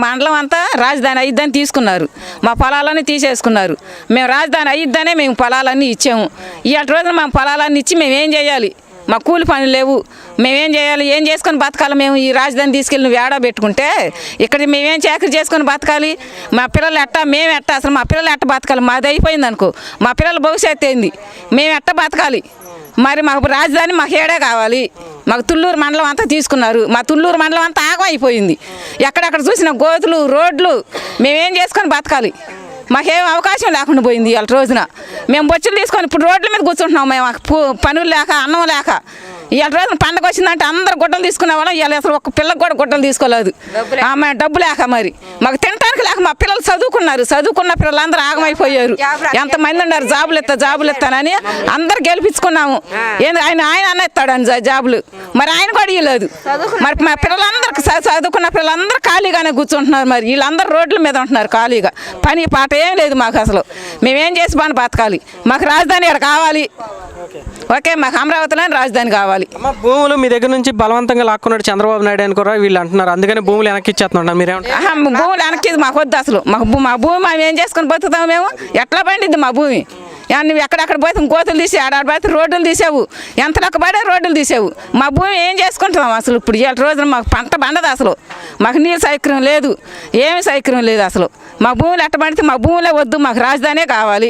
మండలం అంతా రాజధాని అయ్యిద్దని తీసుకున్నారు, మా పొలాలన్నీ తీసేసుకున్నారు. మేము రాజధాని అయ్యిద్దనే మేము పొలాలన్నీ ఇచ్చాము. ఇవాళ రోజున మా పొలాలన్నీ ఇచ్చి మేము ఏం చేయాలి? మా కూలి పనులు లేవు, మేమేం చేయాలి? ఏం చేసుకొని బతకాలి? మేము ఈ రాజధాని తీసుకెళ్ళి నువ్వు ఏడా పెట్టుకుంటే ఇక్కడ మేమేం చాకరీ చేసుకొని బతకాలి? మా పిల్లలు ఎట్టా, మేము ఎట్టా, అసలు మా పిల్లలు ఎట్ట బతకాలి? మాది అయిపోయింది అనుకో, మా పిల్లల భవిష్యత్తు ఏంది? మేము ఎట్ట బతకాలి? మరి మాకు రాజధాని మాకు ఏడే కావాలి. మాకు తుళ్ళూరు మండలం అంతా తీసుకున్నారు, మా తుళ్ళూరు మండలం అంతా ఆగం అయిపోయింది. ఎక్కడెక్కడ చూసిన గోతులు, రోడ్లు, మేమేం చేసుకొని బతకాలి? మాకేం అవకాశం లేకుండా పోయింది ఇవాళ రోజున. మేము బొచ్చులు తీసుకొని ఇప్పుడు రోడ్ల మీద కూర్చుంటున్నాం. మేము పనులు లేక, అన్నం లేక. ఇవాళ రోజున పండగ వచ్చిందంటే అందరు గుడ్డలు తీసుకునే వాళ్ళం. ఇవాళ అసలు ఒక పిల్లకి కూడా గుడ్డలు తీసుకోలేదు, డబ్బు లేక. మరి మాకు తినడానికి లేక. మా పిల్లలు చదువుకున్నారు, చదువుకున్న పిల్లలందరూ ఆగమైపోయారు. ఎంతమంది ఉన్నారు జాబులు ఇస్తానని అందరు గెలిపించుకున్నాము. ఏంది ఆయన అన్న ఇస్తాడని జాబులు, మరి ఆయన కూడా ఇవ్వలేదు. మరి మా పిల్లలందరూ చదువుకున్న పిల్లలందరూ ఖాళీగానే కూర్చుంటున్నారు. మరి వీళ్ళందరూ రోడ్ల మీద ఉంటున్నారు ఖాళీగా. పని పాట ఏం లేదు మాకు. అసలు మేమేం చేసి పని బతకాలి? మాకు రాజధాని ఇక్కడ కావాలి. ఓకే, మాకు అమరావతిలోని రాజధాని కావాలి. భూములు మీ దగ్గర నుంచి బలవంతంగా లాక్కున్నాడు చంద్రబాబు నాయుడు అని కూడా వీళ్ళు అంటున్నారు. అందుకని భూములు వెనక్కి ఇచ్చేస్తున్నారు. మీరేమంటారు? భూములు వెనక్కి మాకు వద్దు అసలు. మా భూమి మేము ఏం చేసుకొని బతుకుతాము? మేము ఎట్లా పండిద్ది మా భూమి? నువ్వు ఎక్కడెక్కడ పోతే గోతులు తీసి ఆడాడిపోతే రోడ్లు తీసావు, ఎంత లెక్కబడే రోడ్లు తీసావు. మా భూమి ఏం చేసుకుంటున్నాం అసలు? ఇప్పుడు ఈ రోజున మాకు పంట పండదు అసలు. మాకు నీళ్ళు సౌకర్యం లేదు, ఏమి సౌకర్యం లేదు అసలు. మా భూములు ఎట్ట పడితే మా భూములే వద్దు, మాకు రాజధానే కావాలి.